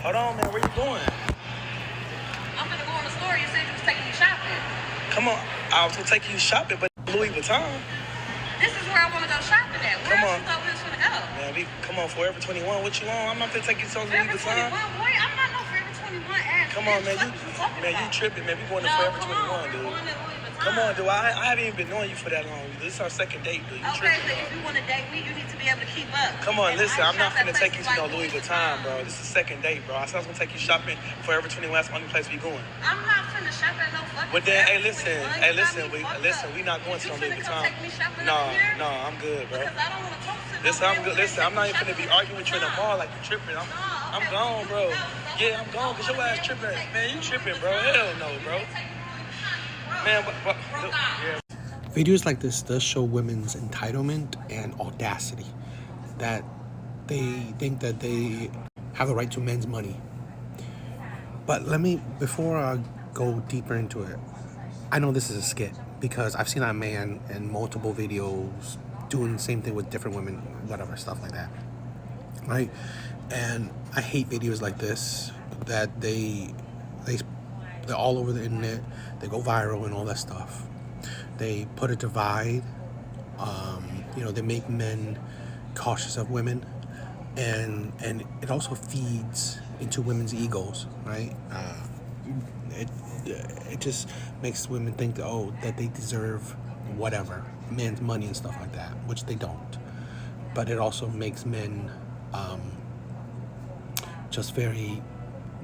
Hold on, man. Where you going? I'm gonna go in the store. You said you was taking me shopping. Come on. I was gonna take you shopping, but Louis Vuitton. This is where I want to go shopping at. Where else you thought we was gonna go? Man, come on, Forever 21. What you want? I'm not gonna take you to Louis Forever Vuitton. 21, boy. I'm not no Forever 21 ass. Come on, man. You tripping, man. We going to Forever 21, dude. Come on, dude. I haven't even been knowing you for that long. This is our second date, dude. Okay, so if you want to date me, you need to be able to keep up. Come on, listen. I'm not gonna take you to no Louis Vuitton, bro. This is second date, bro. I said I was gonna take you shopping Forever 21. That's the only place we going. I'm not finna shop at no fucking. But then, hey, listen. We not going to no Louis Vuitton. No, I'm good, bro. Because I don't want to talk to Listen, I'm good. Listen, I'm not even gonna be arguing with you in the mall like you tripping. I'm gone, bro. Yeah, I'm gone because your ass tripping. Man, you tripping, bro. Hell no, bro. Man, but yeah. Videos like this does show women's entitlement and audacity, that they think that they have the right to men's money. But before I go deeper into it, I know this is a skit because I've seen that man in multiple videos doing the same thing with different women, whatever, stuff like that, right? And I hate videos like this, that they're all over the internet, they go viral and all that stuff. They put a divide, they make men cautious of women, and it also feeds into women's egos, right? It just makes women think that they deserve whatever, men's money and stuff like that, which they don't. But it also makes men just very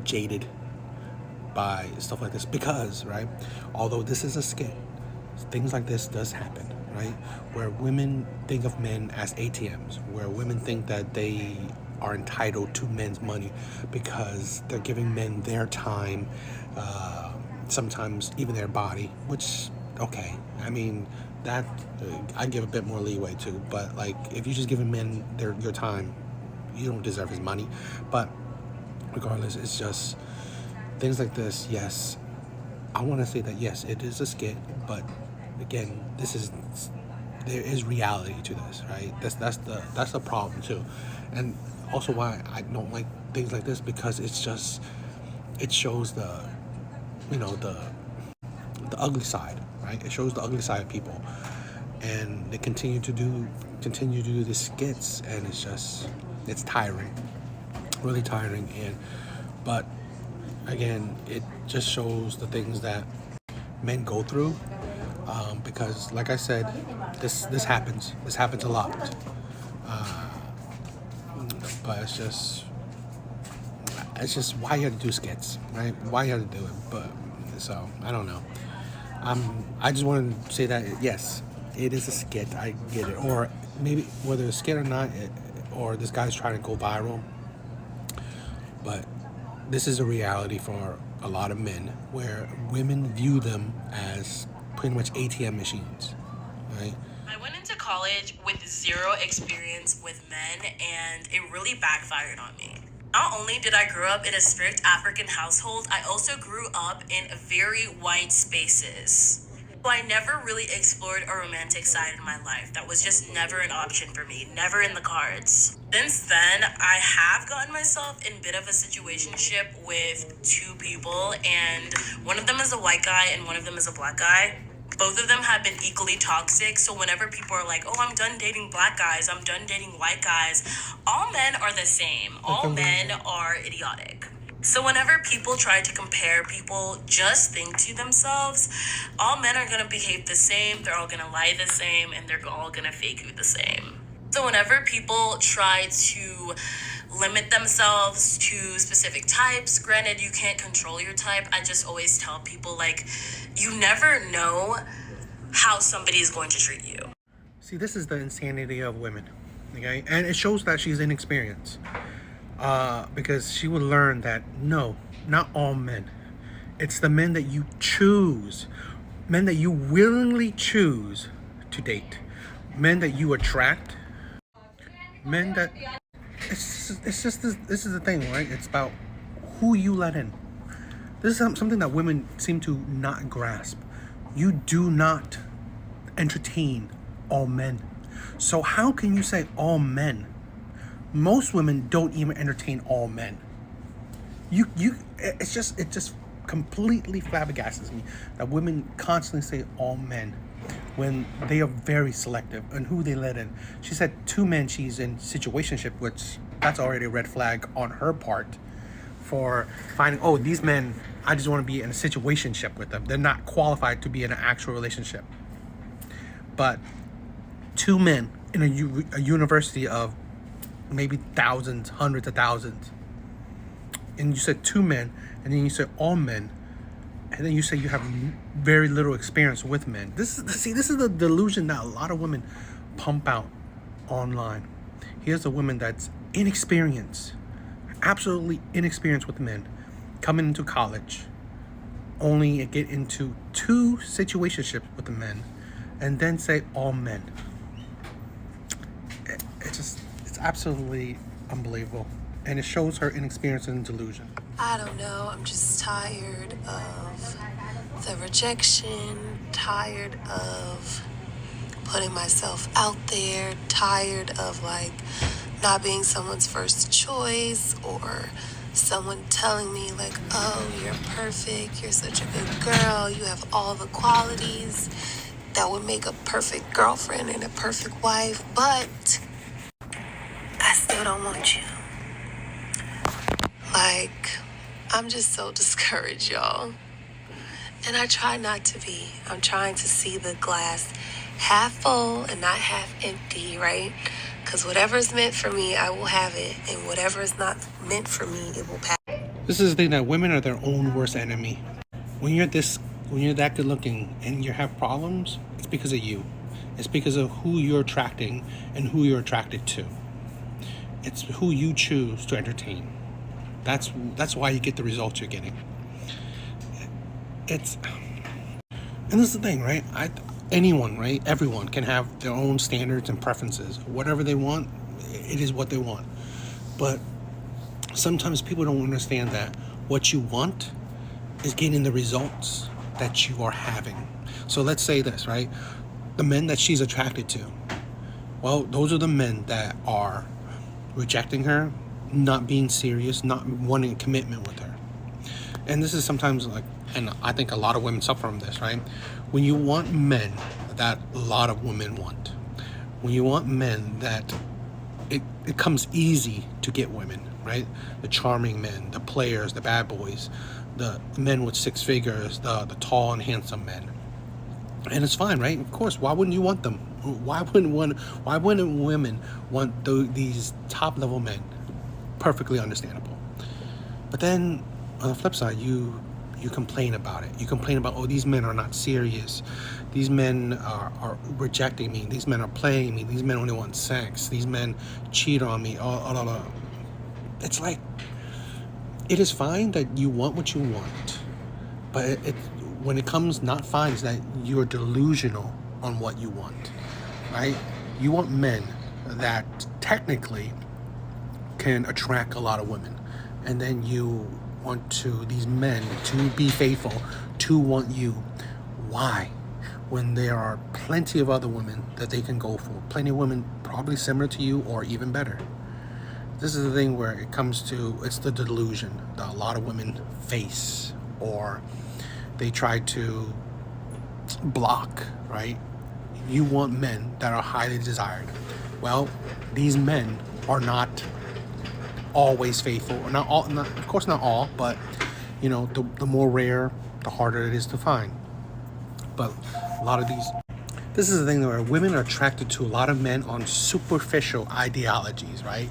jaded by stuff like this because, right, although this is a skit, things like this does happen, right, where women think of men as ATMs, where women think that they are entitled to men's money because they're giving men their time, sometimes even their body, which, okay, I mean, that I give a bit more leeway to, but like, if you're just giving men your time, you don't deserve his money. But regardless, it's just things like this. Yes, I want to say that yes, it is a skit, but again, there is reality to this, right? That's the problem too, and also why I don't like things like this, because it shows the ugly side, right? It shows the ugly side of people, and they continue to do these skits, and it's tiring, really tiring, but again, it just shows the things that men go through, because like I said, this happens a lot, but it's just why you have to do skits, right? Why you have to do it? But so I don't know. I just wanted to say that yes, it is a skit. I get it, or maybe whether it's a skit or not, or this guy's trying to go viral, but this is a reality for a lot of men, where women view them as pretty much ATM machines, right? I went into college with zero experience with men, and it really backfired on me. Not only did I grow up in a strict African household, I also grew up in very white spaces. So I never really explored a romantic side in my life. That was just never an option for me, never in the cards. Since then, I have gotten myself in a bit of a situationship with two people, and one of them is a white guy and one of them is a black guy. Both of them have been equally toxic, so whenever people are like, oh, I'm done dating black guys, I'm done dating white guys, all men are the same. All men are idiotic. So whenever people try to compare people, just think to themselves, all men are going to behave the same, they're all going to lie the same, and they're all going to fake you the same. So whenever people try to limit themselves to specific types, granted, you can't control your type, I just always tell people, like, you never know how somebody is going to treat you. See, this is the insanity of women, okay? And it shows that she's inexperienced. Because she would learn that no, not all men. It's the men that you choose, men that you willingly choose to date, men that you attract, men that this is the thing, right? It's about who you let in. This is something that women seem to not grasp. You do not entertain all men. So how can you say all men? Most women don't even entertain all men. It just completely flabbergasts me that women constantly say all men when they are very selective on who they let in. She said 2 men she's in situationship, which that's already a red flag on her part for finding, oh, these men, I just want to be in a situationship with them. They're not qualified to be in an actual relationship. But 2 men in a university of maybe thousands, hundreds of thousands, and you said 2 men, and then you said all men, and then you say you have very little experience with men. This is the delusion that a lot of women pump out online. Here's a woman that's inexperienced, absolutely inexperienced with men, coming into college, only get into 2 situationships with the men, and then say all men. It's absolutely unbelievable. And it shows her inexperience and delusion. I don't know. I'm just tired of the rejection, tired of putting myself out there, tired of like not being someone's first choice, or someone telling me like, oh, you're perfect, you're such a good girl, you have all the qualities that would make a perfect girlfriend and a perfect wife, but I still don't want you. Like, I'm just so discouraged, y'all. And I try not to be. I'm trying to see the glass half full and not half empty, right? Because whatever's meant for me, I will have it. And whatever is not meant for me, it will pass. This is the thing, that women are their own worst enemy. When you're that good looking and you have problems, it's because of you. It's because of who you're attracting and who you're attracted to. It's who you choose to entertain. That's why you get the results you're getting. And this is the thing, right? Anyone, right? Everyone can have their own standards and preferences. Whatever they want, it is what they want. But sometimes people don't understand that what you want is getting the results that you are having. So let's say this, right? The men that she's attracted to, well, those are the men that are rejecting her, not being serious, not wanting a commitment with her. And this is sometimes like, and I think a lot of women suffer from this, right? When you want men that a lot of women want, when you want men that it comes easy to get women, right? The charming men, the players, the bad boys, the men with 6 figures, the tall and handsome men. And it's fine, right? Of course, why wouldn't you want them? Why wouldn't women want these top level men? Perfectly understandable. But then on the flip side, you complain about it. You complain about, oh, these men are not serious. These men are rejecting me. These men are playing me. These men only want sex. These men cheat on me. It's like, it is fine that you want what you want, but when it comes not fine is that you're delusional on what you want, right? You want men that technically can attract a lot of women, and then you want these men to be faithful, to want you. Why? When there are plenty of other women that they can go for, plenty of women probably similar to you or even better. This is the thing where it comes to, it's the delusion that a lot of women face, or they try to block, right? You want men that are highly desired. Well, these men are not always faithful, or not all, of course not all, but you know, the more rare, the harder it is to find. But a lot of this is the thing where women are attracted to a lot of men on superficial ideologies, right?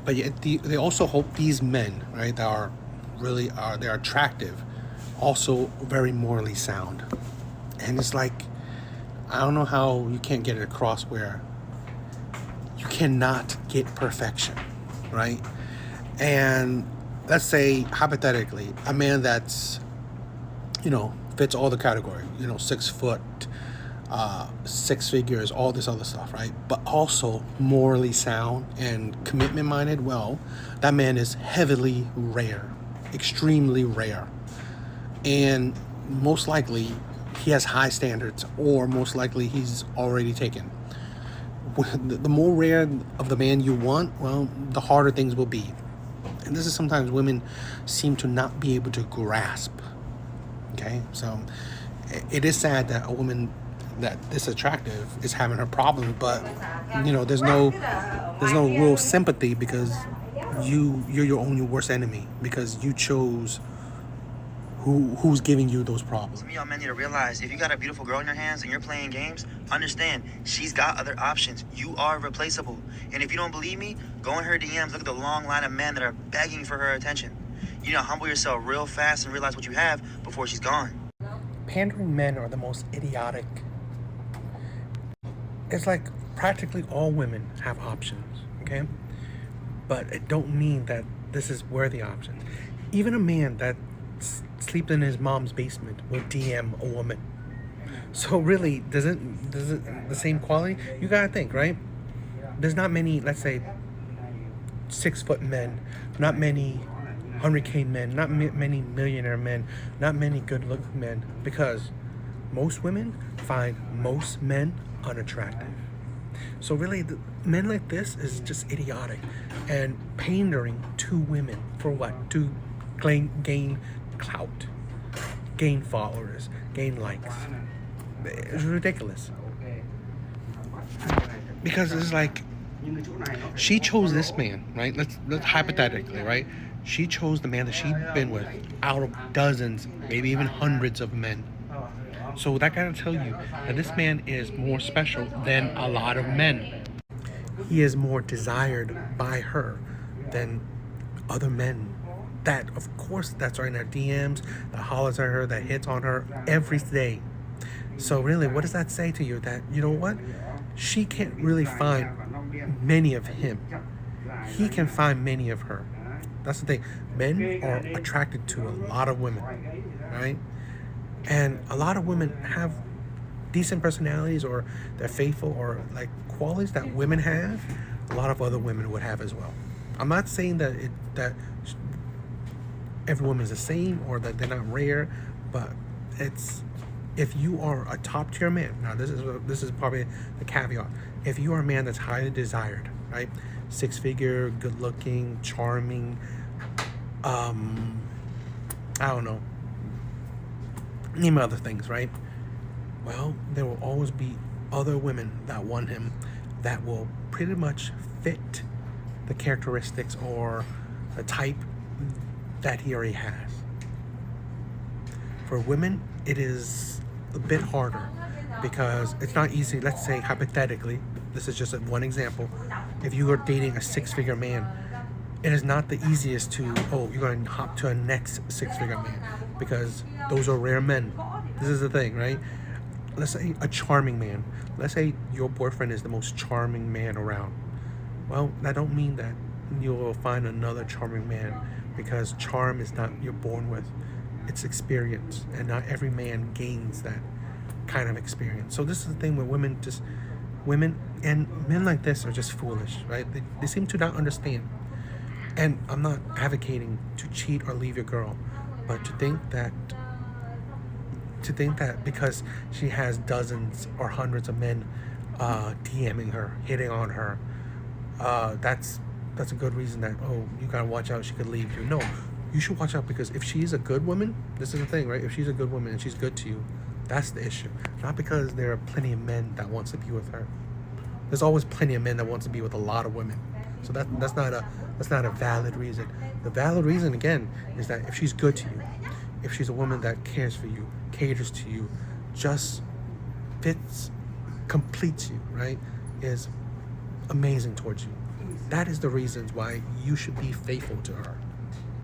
But yet they also hope these men, right, that they're attractive, also very morally sound. And it's like, I don't know how you can't get it across where you cannot get perfection, right? And let's say, hypothetically, a man that's, fits all the category, 6 foot, 6 figures, all this other stuff, right? But also morally sound and commitment minded, well, that man is heavily rare, extremely rare. And most likely he has high standards, or most likely he's already taken. The more rare of the man you want, well, the harder things will be. And this is sometimes women seem to not be able to grasp. Okay, so it is sad that a woman that this attractive is having her problems, but there's no real sympathy because you're your own worst enemy because you chose who's giving you those problems. Some of y'all men need to realize if you got a beautiful girl in your hands and you're playing games, understand she's got other options. You are replaceable. And if you don't believe me, go in her DMs, look at the long line of men that are begging for her attention. You know, humble yourself real fast and realize what you have before she's gone. Pandering men are the most idiotic. It's like practically all women have options, okay? But it don't mean that this is worthy options. Even a man that sleeps in his mom's basement will DM a woman. So really, does it the same quality? You gotta think, right? There's not many, let's say, 6 foot men, not many 100K men, not many millionaire men, not many good looking men, because most women find most men unattractive. So really, men like this is just idiotic and pandering to women for what? To gain clout, gain followers, gain likes. It's ridiculous. Because it's like, she chose this man, right? Let's hypothetically, right? She chose the man that she'd been with out of dozens, maybe even hundreds of men. So that gotta tell you that this man is more special than a lot of men. He is more desired by her than other men. That, of course, that's right in their DMs, that hollers at her, that hits on her every day. So really, what does that say to you? That, you know what? She can't really find many of him. He can find many of her. That's the thing. Men are attracted to a lot of women, right? And a lot of women have decent personalities, or they're faithful, or like qualities that women have, a lot of other women would have as well. I'm not saying that every woman is the same or that they're not rare, but it's, if you are a top tier man, now this is probably the caveat. If you are a man that's highly desired, right? 6-figure, good looking, charming, I don't know, name other things, right? Well, there will always be other women that want him that will pretty much fit the characteristics or the type that he already has. For women, it is a bit harder because it's not easy. Let's say hypothetically, this is just one example. If you are dating a 6-figure man, it is not the easiest to, you're going to hop to a next 6-figure man, because those are rare men. This is the thing, right? Let's say a charming man. Let's say your boyfriend is the most charming man around. Well, that don't mean that you will find another charming man, because charm is not you're born with. It's experience, and not every man gains that kind of experience. So this is the thing where women and men like this are just foolish, right? They seem to not understand. And I'm not advocating to cheat or leave your girl, but to think that because she has dozens or hundreds of men DMing her, hitting on her, that's a good reason that, you gotta watch out, she could leave you. No, you should watch out, because if she's a good woman, this is the thing, right? If she's a good woman and she's good to you, that's the issue. Not because there are plenty of men that wants to be with her. There's always plenty of men that wants to be with a lot of women. So that's not a valid reason. The valid reason, again, is that if she's good to you, if she's a woman that cares for you, caters to you, just fits, completes you, right, is amazing towards you. That is the reasons why you should be faithful to her.